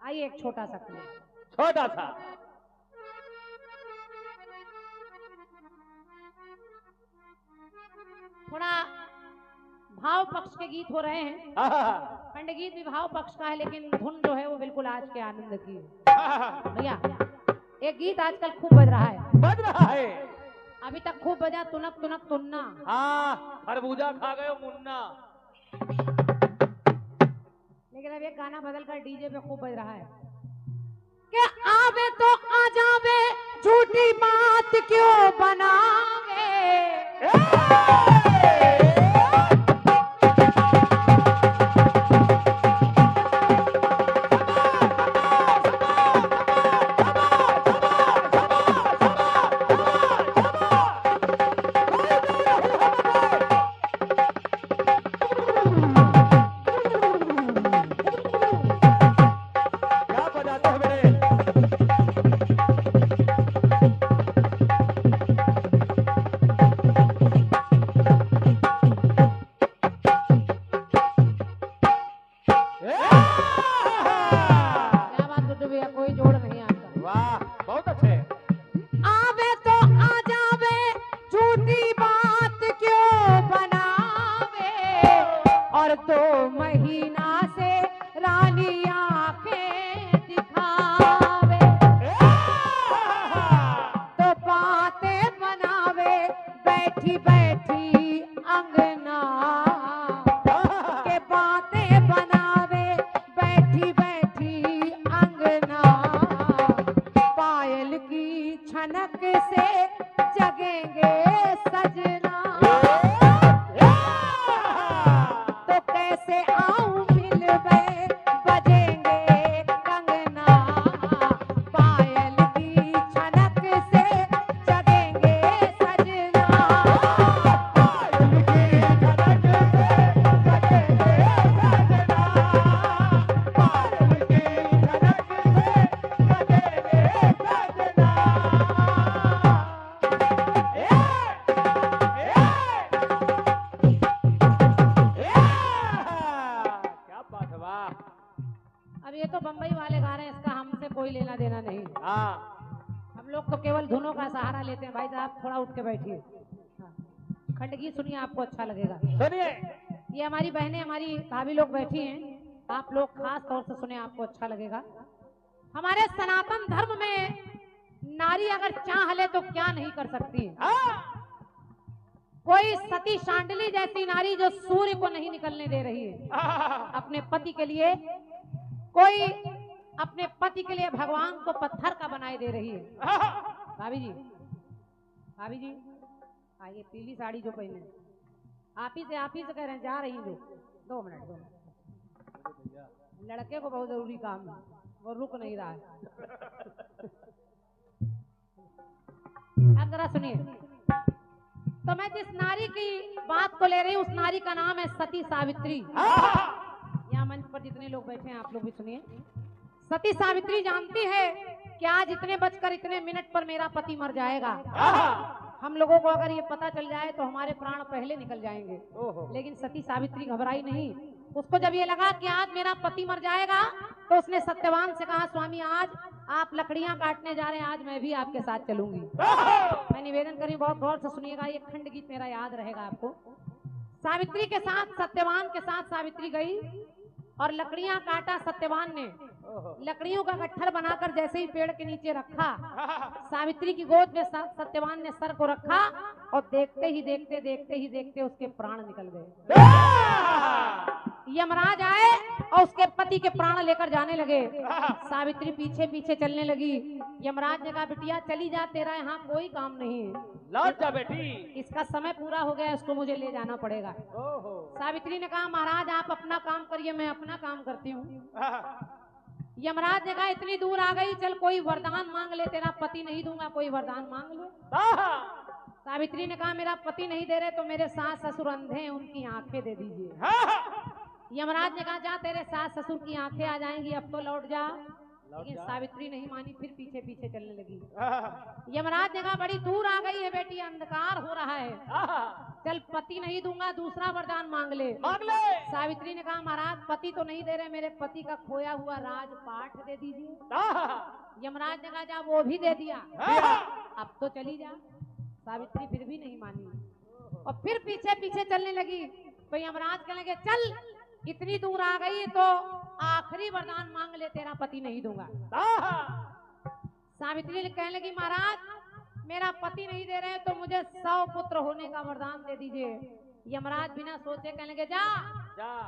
आइए एक छोटा सा क्लिप। छोटा सा। थोड़ा भाव पक्ष के गीत हो रहे हैं। खंड गीत भी भाव पक्ष का है, लेकिन धुन जो है वो बिल्कुल आज के आनंद की है। भैया एक गीत आजकल खूब बज रहा है। बज रहा है। अभी तक खूब बजा तुनक तुनक तुन्ना। हाँ, खरबूजा खा गए मुन्ना। लेकिन अब एक गाना बदल कर डीजे पे खूब बज रहा है कि आवे तो आ जावे, झूठी बात क्यों बनावे। अब ये तो बम्बई वाले गा रहे हैं, इसका हमसे कोई लेना देना नहीं। हम लोग तो केवल धुनों का सहारा लेते हैं। भाई साहब थोड़ा उठ के बैठिए। खंड गीत सुनिए, आपको अच्छा लगेगा। सुनिए। ये हमारी बहनें, हमारी भाभी लोग बैठी हैं, आप लोग खास तौर से सुने, आपको अच्छा लगेगा। हमारे सनातन धर्म में नारी अगर चाह ले तो क्या नहीं कर सकती है। कोई सती शांडली जैसी नारी जो सूर्य को नहीं निकलने दे रही है अपने पति के लिए, कोई अपने पति के लिए भगवान को पत्थर का बनाए दे रही है। भाभी जी, भाभी जी आइए, पीली साड़ी जो पहने, आप ही से कह रहे हैं, जा रही जो 2 मिनट। लड़के को बहुत जरूरी काम है, वो रुक नहीं रहा है। अब जरा सुनिए, तो मैं जिस नारी की बात को ले रही हूँ उस नारी का नाम है सती सावित्री। यहाँ मंच पर जितने लोग बैठे हैं आप लोग भी सुनिए। सती सावित्री जानती है कि आज इतने बजकर इतने मिनट पर मेरा पति मर जाएगा। हम लोगों को अगर ये पता चल जाए तो हमारे प्राण पहले निकल जाएंगे। लेकिन सती सावित्री घबराई नहीं। उसको जब ये लगा कि आज मेरा पति मर जाएगा तो उसने सत्यवान से कहा, स्वामी आज आप लकड़ियां काटने जा रहे हैं, आज मैं भी आपके साथ चलूंगी। मैं निवेदन करी, बहुत गौर से सुनिएगा, ये खंड गीत मेरा याद रहेगा आपको। सावित्री के साथ, सत्यवान के साथ सावित्री गई और लकड़ियां काटा सत्यवान ने। लकड़ियों का गट्ठर बनाकर जैसे ही पेड़ के नीचे रखा, सावित्री की गोद में सत्यवान ने सर को रखा और देखते ही देखते उसके प्राण निकल गए। यमराज आए और उसके पति के प्राण लेकर जाने लगे। सावित्री पीछे पीछे चलने लगी। यमराज ने कहा, बिटिया चली जा, तेरा यहाँ कोई काम नहीं है, लौट जा बेटी, इसका समय पूरा हो गया, इसको मुझे ले जाना पड़ेगा। सावित्री ने कहा, महाराज आप अपना काम करिए, मैं अपना काम करती हूँ। यमराज ने कहा, इतनी दूर आ गई, चल कोई वरदान मांग ले, तेरा पति नहीं दूंगा, कोई वरदान मांग ले। सावित्री ने कहा, मेरा पति नहीं दे रहे तो मेरे सास ससुर अंधे हैं, उनकी आंखें दे दीजिए। यमराज ने कहा, जा तेरे सास ससुर की आंखें आ जाएंगी, अब तो लौट जा। लेकिन सावित्री नहीं मानी, फिर पीछे पीछे चलने लगी। यमराज ने कहा बड़ी दूर आ गई है बेटी, अंधकार हो रहा है, चल पति नहीं दूंगा, दूसरा वरदान मांग ले। सावित्री ने कहा महाराज पति तो नहीं दे रहे, मेरे पति का खोया हुआ राजपाट दे दीजिए। यमराज ने कहा जा वो भी दे दिया, अब तो चली जा। सावित्री फिर भी नहीं मानी और फिर पीछे पीछे चलने लगी। तो यमराज कहने लगे चल इतनी दूर आ गई तो आखिरी वरदान मांग ले, तेरा पति नहीं दूंगा। सावित्री कहने लगी महाराज मेरा पति नहीं दे रहे तो मुझे 100 पुत्र होने का वरदान दे दीजिए। यमराज बिना सोचे कहने लगे जा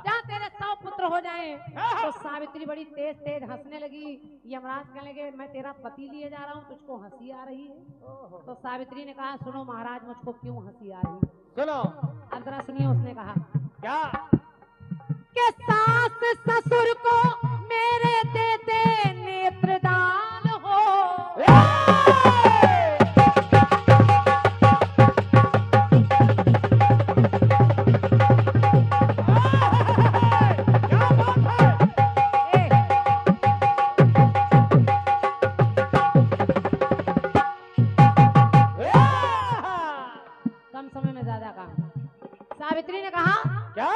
जा तेरे 100 पुत्र हो जाए। तो सावित्री बड़ी तेज तेज हंसने लगी। यमराज कहने लगे मैं तेरा पति लिए जा रहा हूँ, तुझको हंसी आ रही है? तो सावित्री ने कहा सुनो महाराज मुझको क्यों हंसी आ रही है, सुनो। अब जरा सुनिए। उसने कहा क्या कि सास ससुर को मेरे देते नेत्रदान हो, कम समय में ज्यादा काम। सावित्री ने कहा क्या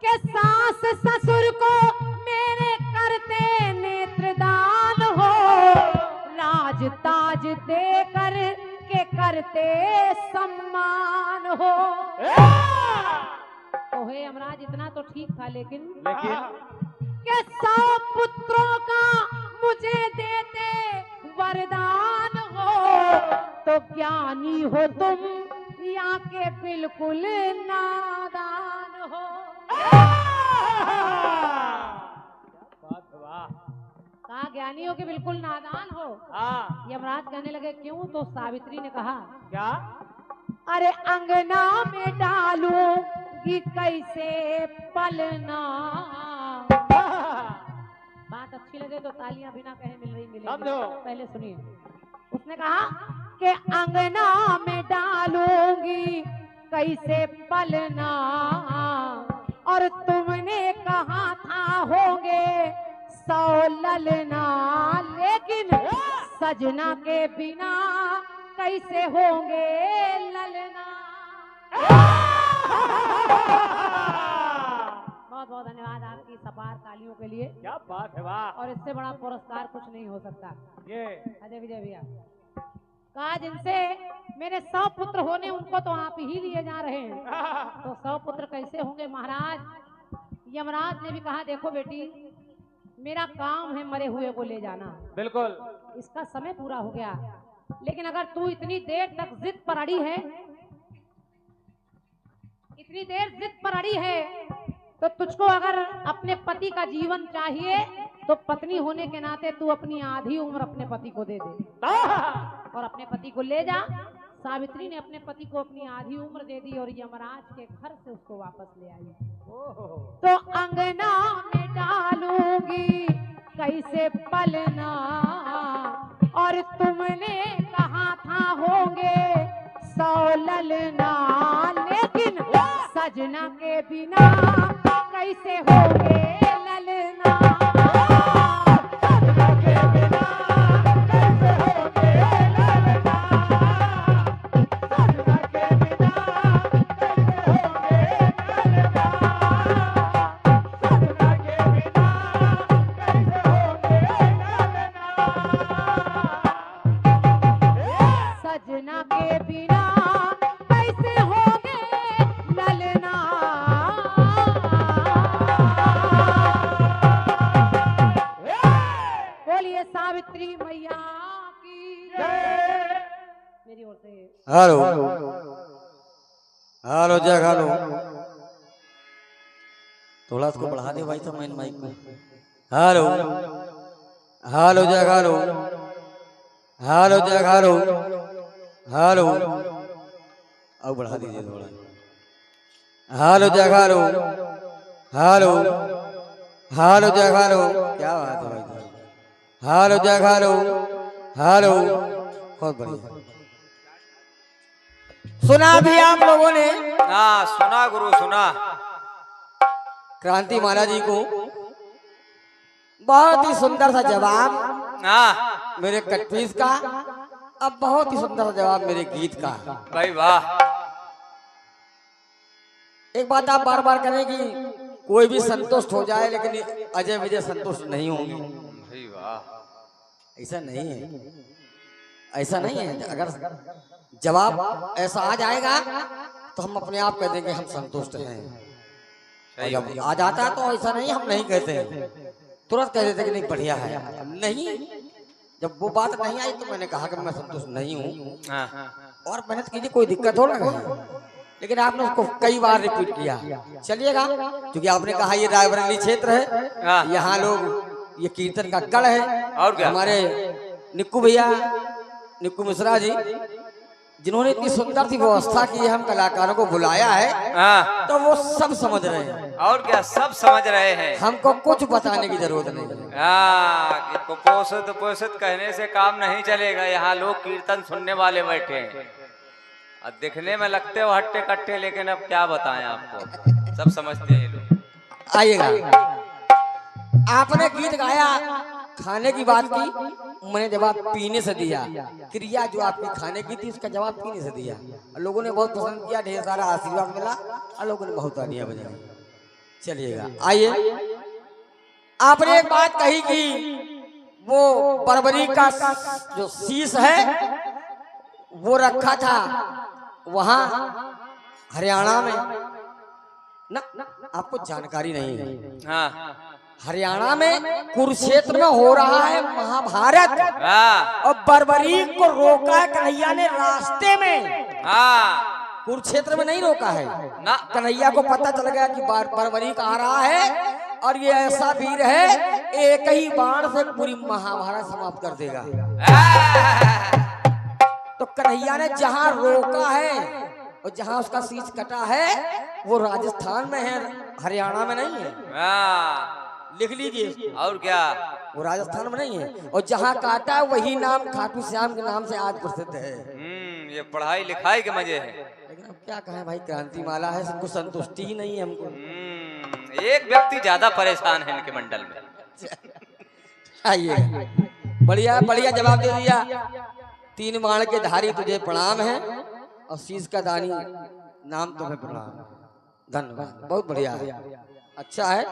कि सास ससुर को मेरे करते नेत्रदान हो, राज ताज दे कर के करते सम्मान हो। तो हे यमराज इतना तो ठीक था, लेकिन कि 100 पुत्रों का मुझे देते वरदान हो, तो ज्ञानी हो तुम या के बिल्कुल नादान हो। कहा ज्ञानी हो कि बिल्कुल नादान हो। यमराज कहने लगे क्यों? तो सावित्री ने कहा क्या अरे अंगना में डालूंगी कैसे पलना। बात अच्छी लगे तो तालियां बिना कहे मिल रही मिलेगी। पहले सुनिए। उसने कहा कि अंगना में डालूंगी कैसे पलना, और तुमने कहा था होंगे 100 ललना, लेकिन सजना के बिना कैसे होंगे ललना। बहुत बहुत धन्यवाद आपकी सपार तालियों के लिए। क्या बात है, वाह। और इससे बड़ा पुरस्कार कुछ नहीं हो सकता। ये अजय विजय भैया कहा जिनसे मेरे 100 पुत्र होने उनको तो आप ही लिए जा रहे हैं, तो 100 पुत्र कैसे होंगे महाराज? यमराज ने भी कहा देखो बेटी मेरा काम है मरे हुए को ले जाना, बिल्कुल इसका समय पूरा हो गया, लेकिन अगर तू इतनी देर तक जिद पर अड़ी है, इतनी देर जिद पर अड़ी है, तो तुझको अगर अपने पति का जीवन चाहिए तो पत्नी होने के नाते तू अपनी आधी उम्र अपने पति को दे दे और अपने पति को ले जा। सावित्री ने अपने पति को अपनी आधी उम्र दे दी और यमराज के घर से उसको वापस ले आई। तो अंगना में डालूंगी कैसे पलना, और तुमने कहा था होंगे 100 ललना, लेकिन सजना के बिना कैसे होंगे ललना। सजना के बिना कैसे होंगे ललना। बोलिए सावित्री मैया की जय। मेरी ओर से हेलो हेलो जग हेलो, थोड़ा इसको बढ़ा दे भाई तो मेन माइक में। हेलो हेलो जग हेलो, हेलो जग हेलो हेलो, अब बढ़ा दीजिए थोड़ा। हेलो जग हेलो, हेलो हेलो जग हेलो, क्या बात है भाई। हेलो जग हेलो हेलो, बहुत बढ़िया। सुना भी आप लोगों ने? हाँ सुना गुरु सुना। क्रांति महाराज जी को बहुत ही सुंदर सा जवाब हाँ मेरे कटपीस का, अब बहुत ही सुंदर जवाब मेरे गीत का। भाई वाह। एक बात आप बार बार करें कि कोई भी संतुष्ट हो जाए, लेकिन अजय विजय संतुष्ट नहीं होंगे। भाई वाह। ऐसा नहीं है, ऐसा नहीं है। अगर जवाब ऐसा आ जाएगा तो हम अपने आप कह देंगे हम संतुष्ट हैं। और जब आ जाता है तो ऐसा नहीं, हम नहीं कहते, तुरंत कह देते कि नहीं बढ़िया है। नहीं, जब वो बात नहीं आई तो मैंने कहा कि मैं संतुष्ट नहीं हूँ और मेहनत कीजिए, कोई दिक्कत हो ना। लेकिन आपने उसको कई बार रिपीट किया, चलिएगा, क्योंकि आपने कहा ये रायबरेली क्षेत्र है, यहाँ लोग ये कीर्तन का गढ़ है। और क्या? हमारे निक्कू भैया, निक्कू मिश्रा जी, जिन्होंने इतनी सुंदर सी व्यवस्था की है, हम कलाकारों को बुलाया है, तो वो सब समझ रहे हैं। और क्या, सब समझ रहे हैं। हमको कुछ बताने की जरूरत नहीं है। कुपोषित पोषित कहने से काम नहीं चलेगा। यहाँ लोग कीर्तन सुनने वाले बैठे हैं और दिखने में लगते हो हट्टे कट्टे, लेकिन अब क्या बताएं आपको, सब समझते हैं लोग। आइएगा, आपने गीत गाया, खाने की बात की, मैंने जवाब पीने से दिया। क्रिया जो आपकी खाने की थी उसका जवाब पीने से दिया। लोगों ने बहुत पसंद किया, ढेर सारा आशीर्वाद मिला और लोगों ने बहुत तालियां बजाई। चलिएगा, आइए, आपने एक बात कही कि वो बरबरी का जो शीश है वो रखा था वहां हरियाणा में ना, आपको जानकारी नहीं है। हाँ। हरियाणा में कुरुक्षेत्र में हो रहा है महाभारत, और बरबरी को रोका है कन्हैया ने रास्ते में। कुरुक्षेत्र में नहीं रोका है ना, कन्हैया को पता चल गया कि बरबरी का आ रहा है और ये ऐसा वीर है, एक ही बाण से पूरी महाभारत समाप्त कर देगा। तो कन्हैया ने जहां रोका है और जहां उसका शीश कटा है वो राजस्थान में है, हरियाणा में नहीं है। लिख लीजिए। और क्या, वो राजस्थान में नहीं है, और जहाँ काटा वही नाम खाटू श्याम के नाम से आज प्रसिद्ध है। ये पढ़ाई लिखाई के मजे हैं। लेकिन अब क्या कहें भाई, क्रांति माला है, सबको संतुष्टि ही नहीं है हमको। एक व्यक्ति ज्यादा परेशान है इनके मंडल में। आइए, बढ़िया बढ़िया जवाब दे दिया। 3 बाण के धारी तुझे प्रणाम है और शीश का दानी नाम तुम्हें प्रणाम। धन्यवाद, बहुत बढ़िया है, अच्छा है।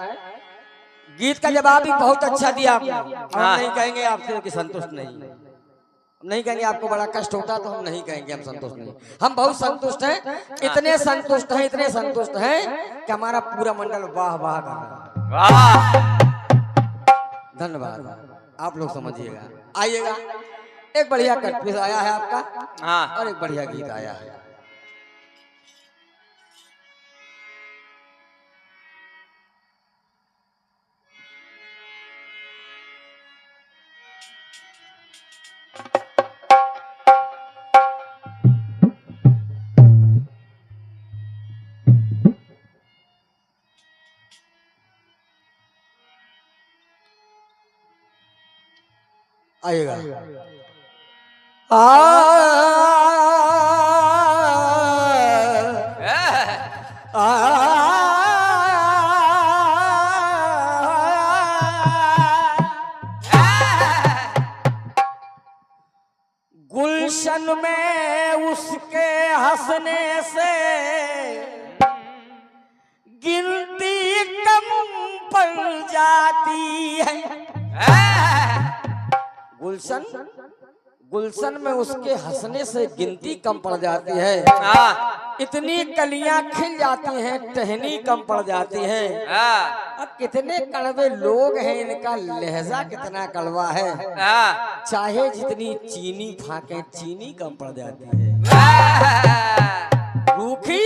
गीत का जवाब भी बहुत अच्छा दिया आपने। हम नहीं कहेंगे आपसे कि संतुष्ट नहीं कहेंगे, आपको बड़ा कष्ट होता तो हम नहीं कहेंगे हम संतुष्ट नहीं। हम बहुत संतुष्ट हैं, इतने संतुष्ट हैं, इतने संतुष्ट हैं कि हमारा पूरा मंडल वाह वाह कर रहा है। धन्यवाद, आप लोग समझिएगा। आइएगा, एक बढ़िया कटपीस आया है आपका और एक बढ़िया गीत आया है। आइएगा, गुलशन में उसके हंसने से गिनती कम पड़ जाती है। गुलशन में उसके हंसने से गिनती कम पड़ जाती है। इतनी कलियां खिल जाती हैं, टहनी कम पड़ जाती है। अब कितने कड़वे लोग हैं, इनका लहजा कितना कड़वा है। चाहे जितनी चीनी फाके चीनी कम पड़ जाती है। रूखी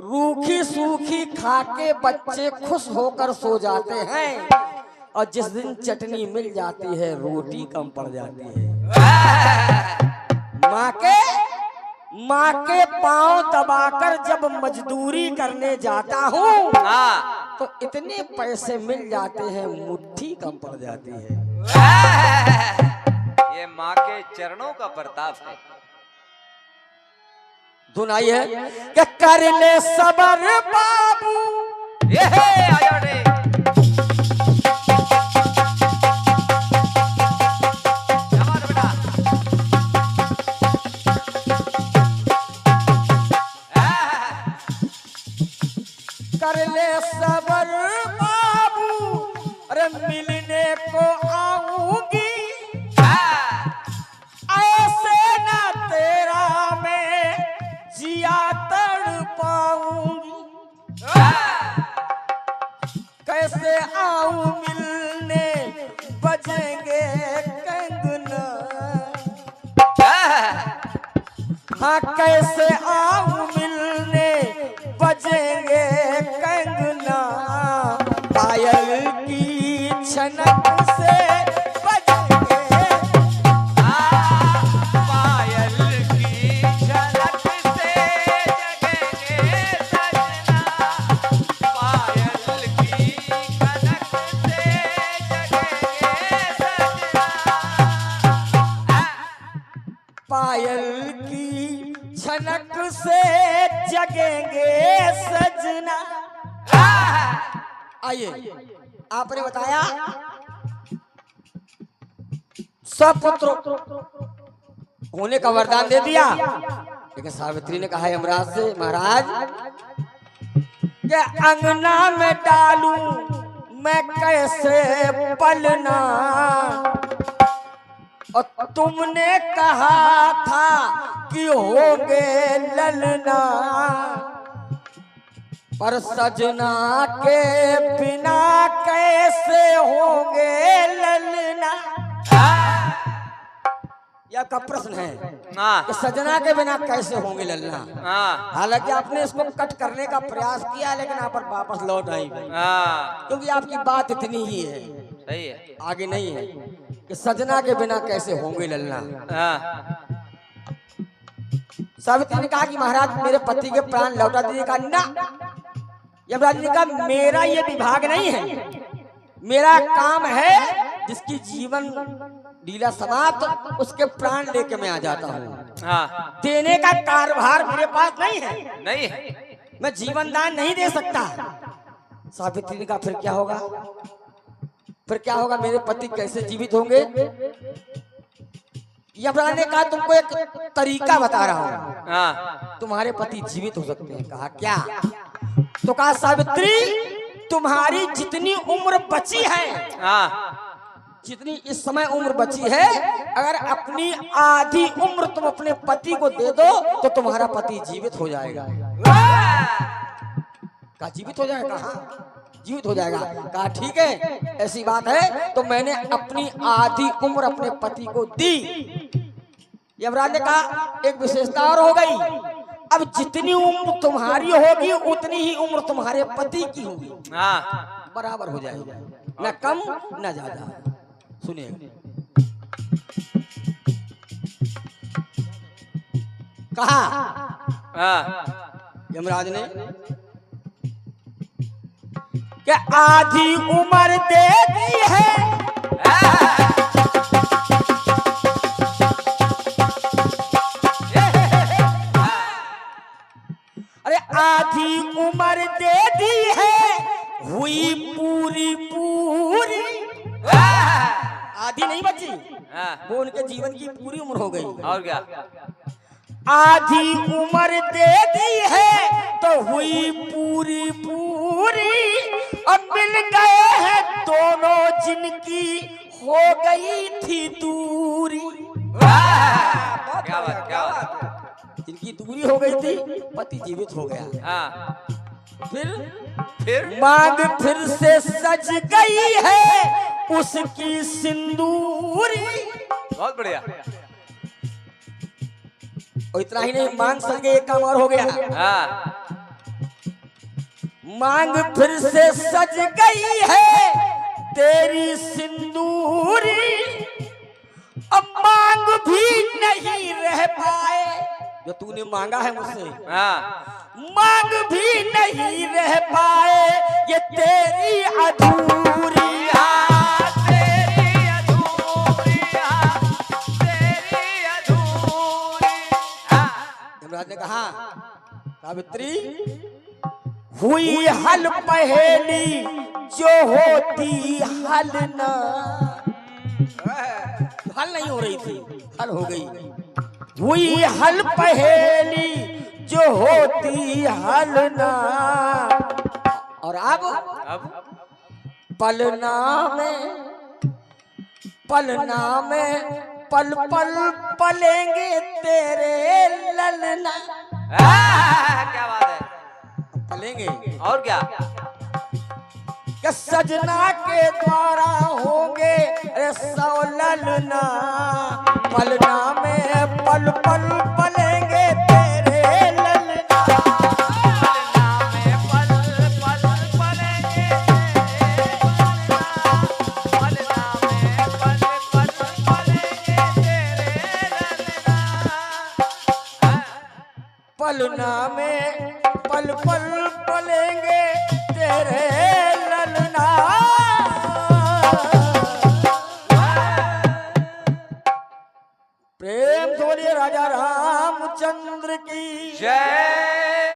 रूखी सूखी खाके बच्चे खुश होकर सो जाते हैं, और जिस दिन चटनी मिल जाती है रोटी कम पड़ जाती है। माँ के पांव दबाकर जब मजदूरी करने जाता हूँ तो इतने पैसे मिल जाते हैं मुट्ठी कम पड़ जाती है। ये माँ के चरणों का प्रताप है। धुन आई है कि कर ले सबर बाबू, ये आजा रे। अरे मिलने को आऊंगी ऐसे ना तेरा मैं जिया तड़ पाऊंगी। कैसे आऊं मिलने बजेंगे कंगना। हाँ कैसे आऊं मिलने बजेंगे कंगना। पायल की छनक से बजेंगे। पायल की झलक से जगेंगे सजना। पायल की झलक से जगेंगे सजना। पायल की छनक से जगेंगे सजना। आइए आपने बताया सपुत्र होने का वरदान दे दिया, लेकिन सावित्री ने कहा यमराज से, महाराज क्या अंगना में डालूं मैं कैसे पलना। और तुमने कहा था कि होंगे ललना। पर सजना के बिना कैसे होंगे ललना। यह आपका प्रश्न है कि सजना के बिना कैसे होंगे ललना। हालांकि आपने इसको कट करने का प्रयास किया, लेकिन आप पर वापस लौट आई, क्योंकि आपकी बात इतनी ही है, सही है, आगे नहीं है कि सजना के बिना कैसे होंगे ललना। सावित्री ने कहा कि महाराज मेरे पति के प्राण लौटा दीजिए। कहा ना। यमराज ने कहा मेरा ये विभाग नहीं है, मेरा काम है जिसकी जीवन लीला समाप्त उसके प्राण लेके मैं आ जाता हूँ। देने का कारभार मेरे पास नहीं है, नहीं है, मैं जीवन दान नहीं दे सकता। सावित्री ने कहा फिर क्या होगा, फिर क्या होगा, मेरे पति कैसे जीवित होंगे। यमराज ने कहा तुमको एक तरीका बता रहा हूँ, तुम्हारे पति जीवित हो सकते हैं। कहा क्या। तो कहा सावित्री तुम्हारी जितनी उम्र बची है, जितनी इस समय उम्र बची है, अगर अपनी आधी उम्र तुम अपने पति को दे दो तो तुम्हारा पति जीवित हो जाएगा। कहा जीवित हो जाएगा। हाँ जीवित हो जाएगा। कहा ठीक है ऐसी बात है तो मैंने अपनी आधी उम्र अपने पति को दी। यमराज ने कहा एक विशेषता और हो गई, अब जितनी उम्र तुम्हारी होगी उतनी ही उम्र तुम्हारे पति की होगी, बराबर हो जाएगी, न कम न ज्यादा। सुनिए कहा यमराज ने कि आधी उम्र दे दी है। अरे आधी उम्र दे दी है, हुई पूरी पूरी। आधी नहीं बची, वो उनके जीवन की पूरी उम्र हो गई। और क्या। आधी उम्र दे दी है तो हुई पूरी पूरी। अब मिल गए हैं दोनों जिनकी हो गई थी दूरी। क्या बात, क्या बात। जिनकी दूरी हो गई थी पति जीवित हो गया। फिर मांग फिर से सज गई है उसकी सिंदूरी। बहुत बढ़िया। और इतना ही नहीं, मांग सज गई, एक काम और हो गया। मांग फिर से सज गई है तेरी सिंदूरी। अब मांग भी नहीं रह पाए जो तूने मांगा है मुझसे, मांग भी नहीं रह पाए ये तेरी अधूरी। तेरी अधूरी, तेरी अधूरी। यमराज ने कहा सावित्री हुई हल पहेली जो होती हल न। हल नहीं हो रही थी, हल हो गई। हुई हल पहेली जो होती हल न। और अब पलना में पल पल पलेंगे तेरे ललना। क्या बात है, पलेंगे और क्या? कि सजना के द्वारा होंगे अरे सौ ललना, पलना में पल पल पलेंगे तेरे ललना। पलना में पल पल पलेंगे तेरे ललना, पलना में पल पल पलेंगे तेरे ललना। पलना में पल पल पलेंगे